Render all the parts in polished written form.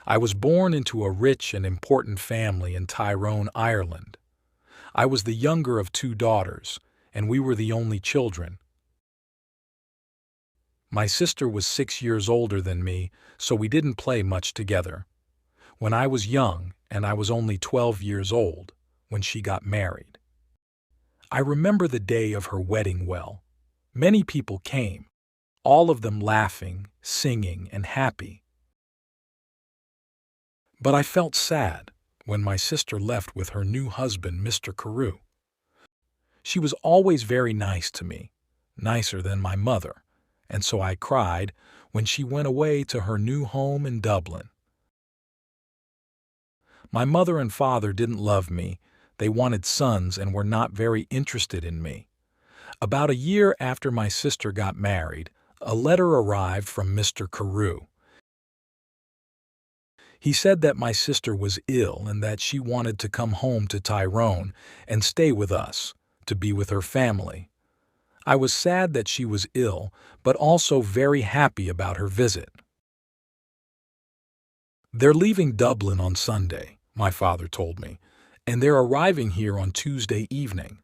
I was born into a rich and important family in Tyrone, Ireland. I was the younger of two daughters, and we were the only children. My sister was 6 years older than me, so we didn't play much together. When I was young, and I was only 12 years old, when she got married. I remember the day of her wedding well. Many people came, all of them laughing, singing, and happy. But I felt sad when my sister left with her new husband, Mr. Carew. She was always very nice to me, nicer than my mother, and so I cried when she went away to her new home in Dublin. My mother and father didn't love me. They wanted sons and were not very interested in me. About a year after my sister got married, a letter arrived from Mr. Carew. He said that my sister was ill and that she wanted to come home to Tyrone and stay with us, to be with her family. I was sad that she was ill, but also very happy about her visit. "They're leaving Dublin on Sunday," my father told me, "and they're arriving here on Tuesday evening."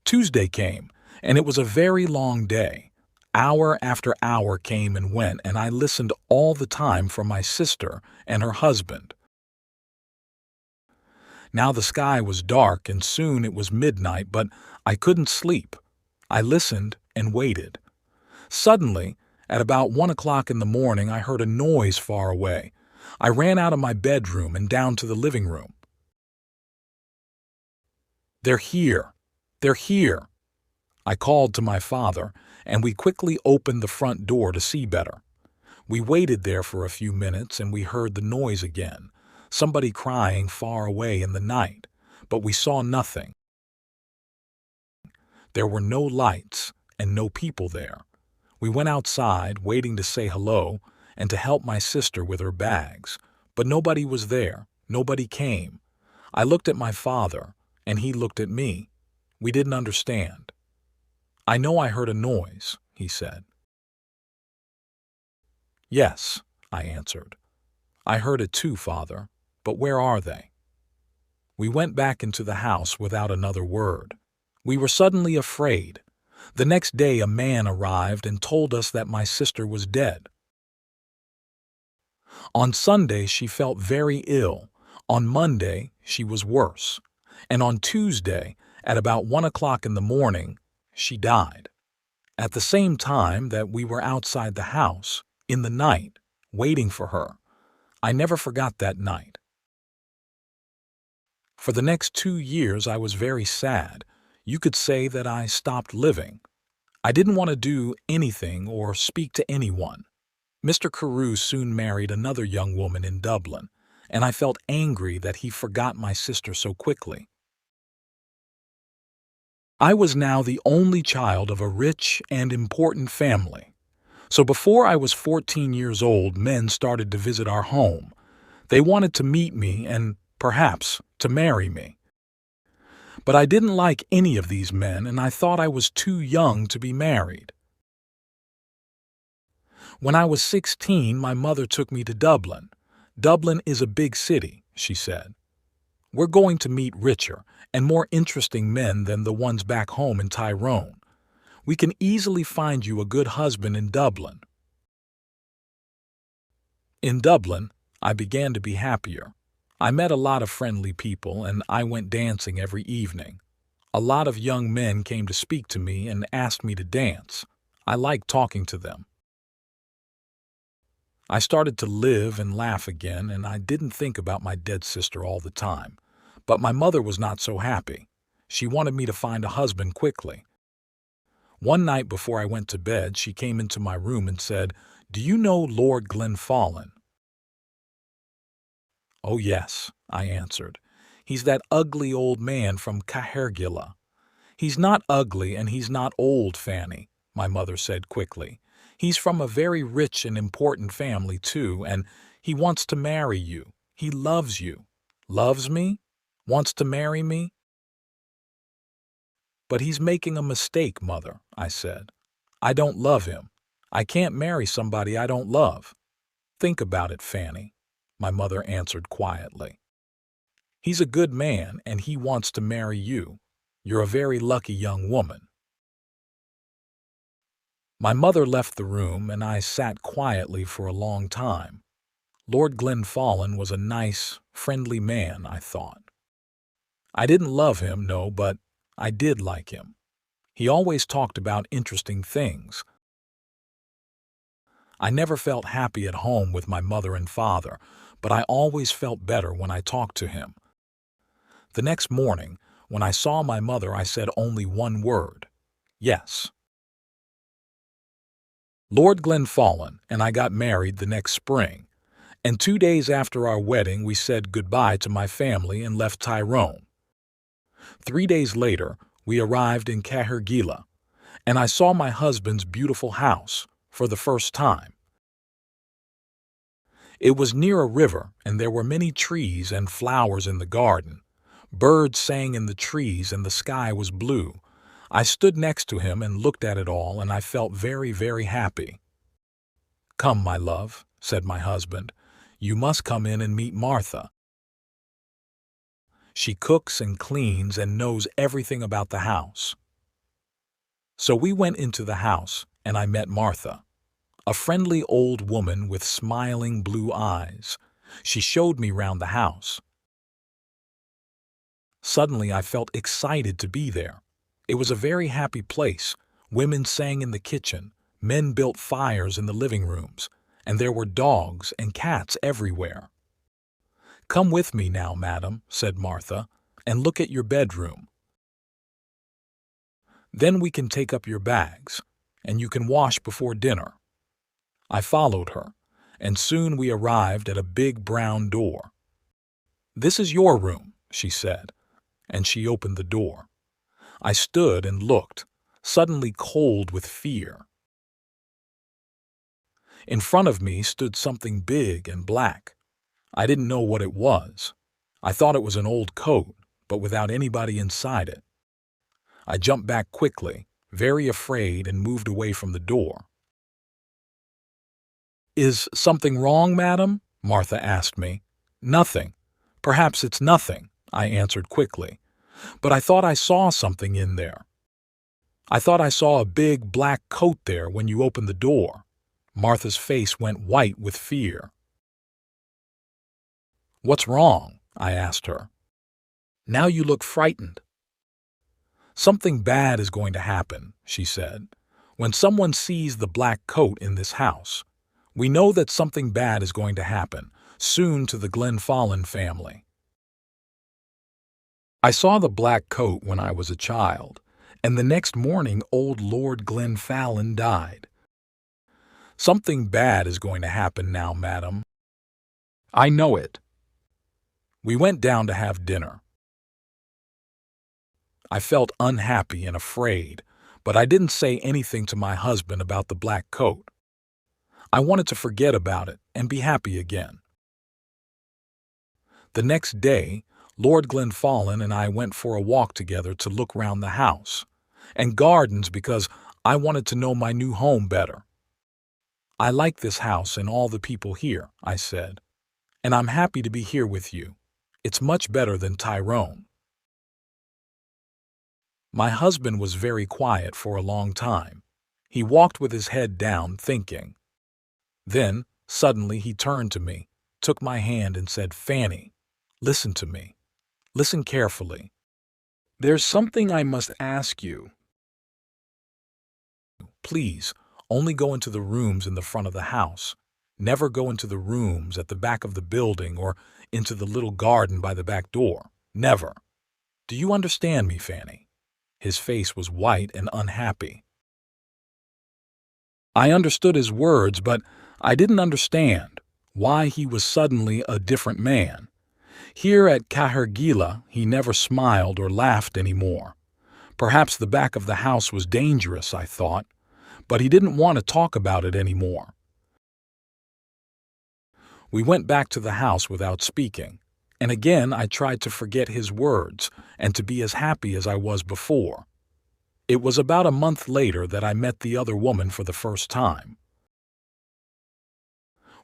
Tuesday came, and it was a very long day. Hour after hour came and went, and I listened all the time for my sister and her husband. Now the sky was dark, and soon it was midnight, but I couldn't sleep. I listened and waited. Suddenly, at about 1 o'clock in the morning, I heard a noise far away. I ran out of my bedroom and down to the living room. "They're here! They're here!" I called to my father, and we quickly opened the front door to see better. We waited there for a few minutes, and we heard the noise again, somebody crying far away in the night, but we saw nothing. There were no lights and no people there. We went outside, waiting to say hello and to help my sister with her bags, but nobody was there. Nobody came. I looked at my father, and he looked at me. We didn't understand. "I know I heard a noise," he said. "Yes," I answered. "I heard it too, Father, but where are they?" We went back into the house without another word. We were suddenly afraid. The next day a man arrived and told us that my sister was dead. On Sunday she felt very ill. On Monday she was worse. And on Tuesday, at about 1 o'clock in the morning, she died. At the same time that we were outside the house, in the night, waiting for her. I never forgot that night. For the next 2 years I was very sad. You could say that I stopped living. I didn't want to do anything or speak to anyone. Mr. Carew soon married another young woman in Dublin, and I felt angry that he forgot my sister so quickly. I was now the only child of a rich and important family. So before I was 14 years old, men started to visit our home. They wanted to meet me and, perhaps, to marry me. But I didn't like any of these men, and I thought I was too young to be married. When I was 16, my mother took me to Dublin. "Dublin is a big city," she said. "We're going to meet richer and more interesting men than the ones back home in Tyrone. We can easily find you a good husband in Dublin." In Dublin, I began to be happier. I met a lot of friendly people, and I went dancing every evening. A lot of young men came to speak to me and asked me to dance. I liked talking to them. I started to live and laugh again, and I didn't think about my dead sister all the time. But my mother was not so happy. She wanted me to find a husband quickly. One night before I went to bed, she came into my room and said, "Do you know Lord Glenfallen?" "Oh, yes," I answered. "He's that ugly old man from Cahergilla." "He's not ugly and he's not old, Fanny," my mother said quickly. "He's from a very rich and important family, too, and he wants to marry you. He loves you." "Loves me? Wants to marry me?" "But he's making a mistake, Mother," I said. "I don't love him. I can't marry somebody I don't love. Think about it, Fanny." my mother answered quietly. He's a good man and he wants to marry you. You're a very lucky young woman. My mother left the room and I sat quietly for a long time. Lord Glenfallen was a nice, friendly man, I thought. I didn't love him, no, but I did like him. He always talked about interesting things. I never felt happy at home with my mother and father, but I always felt better when I talked to him. The next morning, when I saw my mother, I said only one word: yes. Lord Glenfallen and I got married the next spring, and 2 days after our wedding we said goodbye to my family and left Tyrone. 3 days later, we arrived in Cahergillah, and I saw my husband's beautiful house for the first time. It was near a river, and there were many trees and flowers in the garden. Birds sang in the trees, and the sky was blue. I stood next to him and looked at it all, and I felt very, very happy. "Come, my love," said my husband. "You must come in and meet Martha. She cooks and cleans and knows everything about the house." So we went into the house, and I met Martha, a friendly old woman with smiling blue eyes. She showed me round the house. Suddenly I felt excited to be there. It was a very happy place. Women sang in the kitchen, men built fires in the living rooms, and there were dogs and cats everywhere. "Come with me now, madam," said Martha, "and look at your bedroom. Then we can take up your bags, and you can wash before dinner." I followed her, and soon we arrived at a big brown door. "This is your room," she said, and she opened the door. I stood and looked, suddenly cold with fear. In front of me stood something big and black. I didn't know what it was. I thought it was an old coat, but without anybody inside it. I jumped back quickly, very afraid, and moved away from the door. "Is something wrong, madam?" Martha asked me. "Nothing. Perhaps it's nothing," I answered quickly. "But I thought I saw something in there. I thought I saw a big black coat there when you opened the door." Martha's face went white with fear. "What's wrong?" I asked her. "Now you look frightened." "Something bad is going to happen," she said, "when someone sees the black coat in this house. We know that something bad is going to happen soon to the Glenfallen family. I saw the black coat when I was a child, and the next morning old Lord Glenfallen died. Something bad is going to happen now, madam. I know it." We went down to have dinner. I felt unhappy and afraid, but I didn't say anything to my husband about the black coat. I wanted to forget about it and be happy again. The next day, Lord Glenfallen and I went for a walk together to look round the house and gardens because I wanted to know my new home better. "I like this house and all the people here," I said, "and I'm happy to be here with you. It's much better than Tyrone." My husband was very quiet for a long time. He walked with his head down, thinking. Then, suddenly, he turned to me, took my hand and said, "Fanny, listen to me. Listen carefully. There's something I must ask you. Please, only go into the rooms in the front of the house. Never go into the rooms at the back of the building or into the little garden by the back door. Never. Do you understand me, Fanny?" His face was white and unhappy. I understood his words, but I didn't understand why he was suddenly a different man. Here at Cahergillah, he never smiled or laughed anymore. Perhaps the back of the house was dangerous, I thought, but he didn't want to talk about it anymore. We went back to the house without speaking, and again I tried to forget his words and to be as happy as I was before. It was about a month later that I met the other woman for the first time.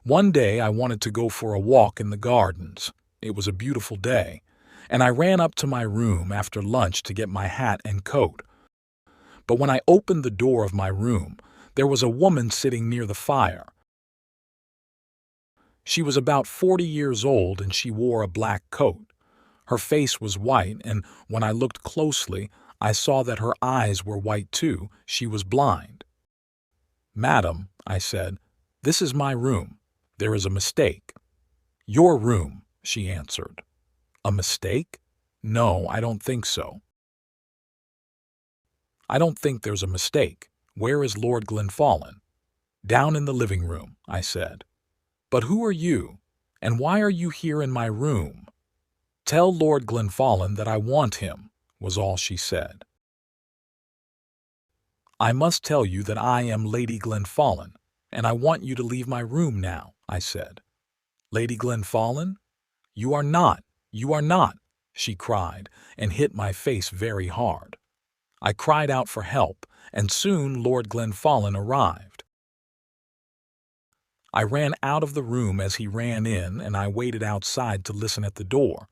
One day I wanted to go for a walk in the gardens. It was a beautiful day, and I ran up to my room after lunch to get my hat and coat. But when I opened the door of my room, there was a woman sitting near the fire. She was about 40 years old and she wore a black coat. Her face was white, and when I looked closely, I saw that her eyes were white too. She was blind. "Madam," I said, "this is my room. There is a mistake." "Your room," she answered. "A mistake? No, I don't think so." "I don't think there's a mistake. Where is Lord Glenfallen?" "Down in the living room," I said. "But who are you? And why are you here in my room?" "Tell Lord Glenfallen that I want him," was all she said. "I must tell you that I am Lady Glenfallen, and I want you to leave my room now," I said. "Lady Glenfallen? You are not, you are not," she cried, and hit my face very hard. I cried out for help, and soon Lord Glenfallen arrived. I ran out of the room as he ran in, and I waited outside to listen at the door.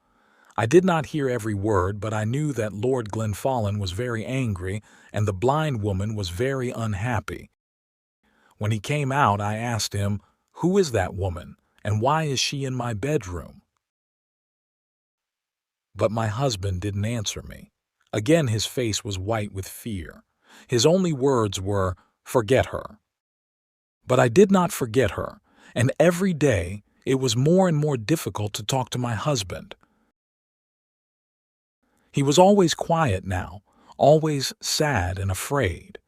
I did not hear every word, but I knew that Lord Glenfallen was very angry, and the blind woman was very unhappy. When he came out, I asked him, "Who is that woman, and why is she in my bedroom?" But my husband didn't answer me. Again his face was white with fear. His only words were, "Forget her." But I did not forget her, and every day it was more and more difficult to talk to my husband. He was always quiet now, always sad and afraid.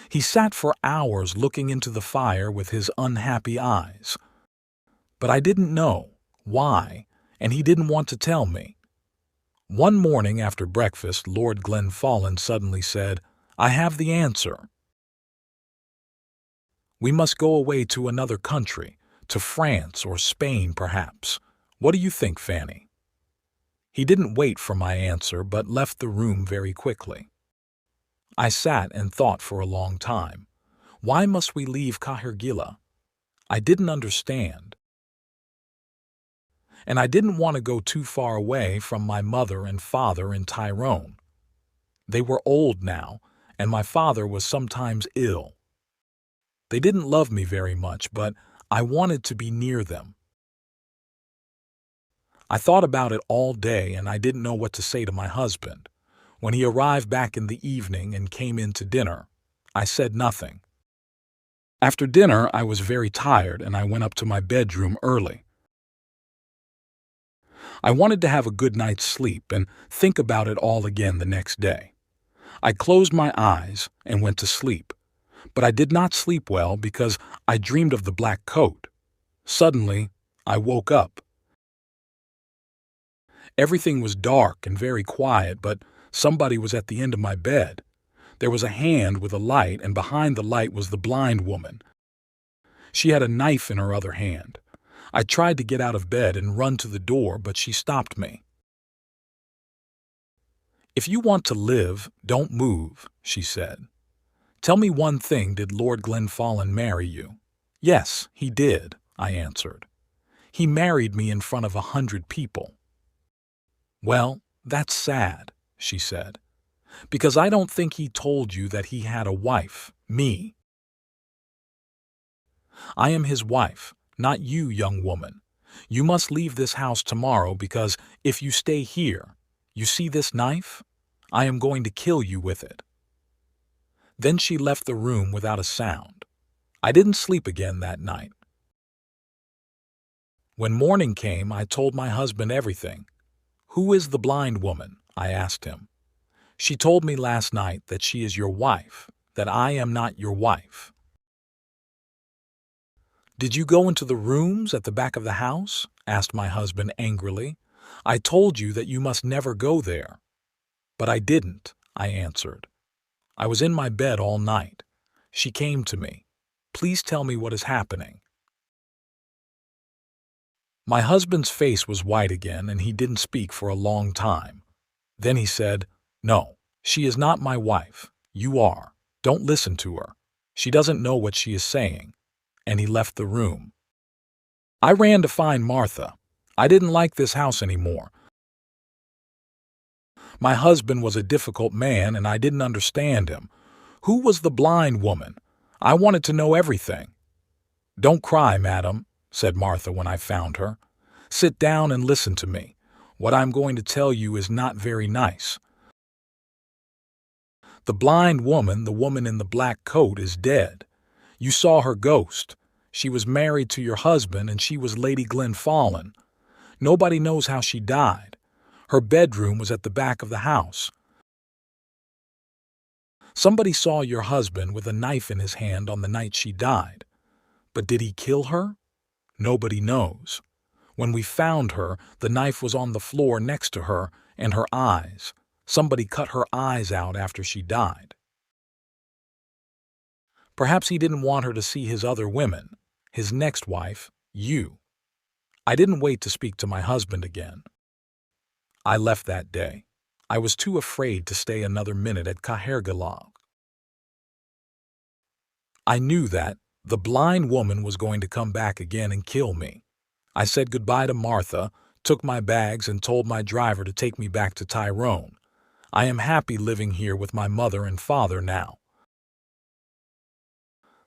He sat for hours looking into the fire with his unhappy eyes. But I didn't know why, and he didn't want to tell me. One morning after breakfast, Lord Glenfallen suddenly said, "I have the answer. We must go away to another country, to France or Spain perhaps. What do you think, Fanny?" He didn't wait for my answer, but left the room very quickly. I sat and thought for a long time. Why must we leave Cahergillah? I didn't understand. And I didn't want to go too far away from my mother and father in Tyrone. They were old now, and my father was sometimes ill. They didn't love me very much, but I wanted to be near them. I thought about it all day, and I didn't know what to say to my husband. When he arrived back in the evening and came in to dinner, I said nothing. After dinner, I was very tired, and I went up to my bedroom early. I wanted to have a good night's sleep and think about it all again the next day. I closed my eyes and went to sleep, but I did not sleep well because I dreamed of the black coat. Suddenly, I woke up. Everything was dark and very quiet, but somebody was at the end of my bed. There was a hand with a light, and behind the light was the blind woman. She had a knife in her other hand. I tried to get out of bed and run to the door, but she stopped me. "If you want to live, don't move," she said. "Tell me one thing, did Lord Glenfallen marry you?" "Yes, he did," I answered. "He married me in front of 100 people." "Well, that's sad," she said, "because I don't think he told you that he had a wife, me. I am his wife, not you, young woman. You must leave this house tomorrow because if you stay here, you see this knife? I am going to kill you with it." Then she left the room without a sound. I didn't sleep again that night. When morning came, I told my husband everything. "Who is the blind woman?" I asked him. "She told me last night that she is your wife, that I am not your wife." "Did you go into the rooms at the back of the house?" asked my husband angrily. "I told you that you must never go there." "But I didn't," I answered. "I was in my bed all night. She came to me. Please tell me what is happening." My husband's face was white again, and he didn't speak for a long time. Then he said, "No, she is not my wife. You are. Don't listen to her. She doesn't know what she is saying." And he left the room. I ran to find Martha. I didn't like this house anymore. My husband was a difficult man and I didn't understand him. Who was the blind woman? I wanted to know everything. Don't cry, madam, said Martha when I found her. Sit down and listen to me. What I'm going to tell you is not very nice. The blind woman, the woman in the black coat, is dead. You saw her ghost. She was married to your husband and she was Lady Glenfallen. Nobody knows how she died. Her bedroom was at the back of the house. Somebody saw your husband with a knife in his hand on the night she died. But did he kill her? Nobody knows. When we found her, the knife was on the floor next to her and her eyes. Somebody cut her eyes out after she died. Perhaps he didn't want her to see his other women, his next wife, you. I didn't wait to speak to my husband again. I left that day. I was too afraid to stay another minute at Cahergillag. I knew that the blind woman was going to come back again and kill me. I said goodbye to Martha, took my bags and told my driver to take me back to Tyrone. I am happy living here with my mother and father now.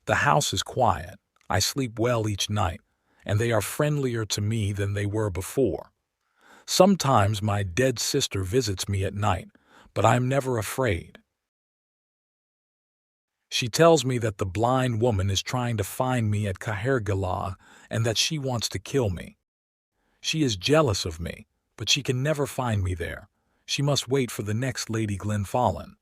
The house is quiet. I sleep well each night, and they are friendlier to me than they were before. Sometimes my dead sister visits me at night, but I am never afraid. She tells me that the blind woman is trying to find me at Cahergillag and that she wants to kill me. She is jealous of me, but she can never find me there. She must wait for the next Lady Glenfallen.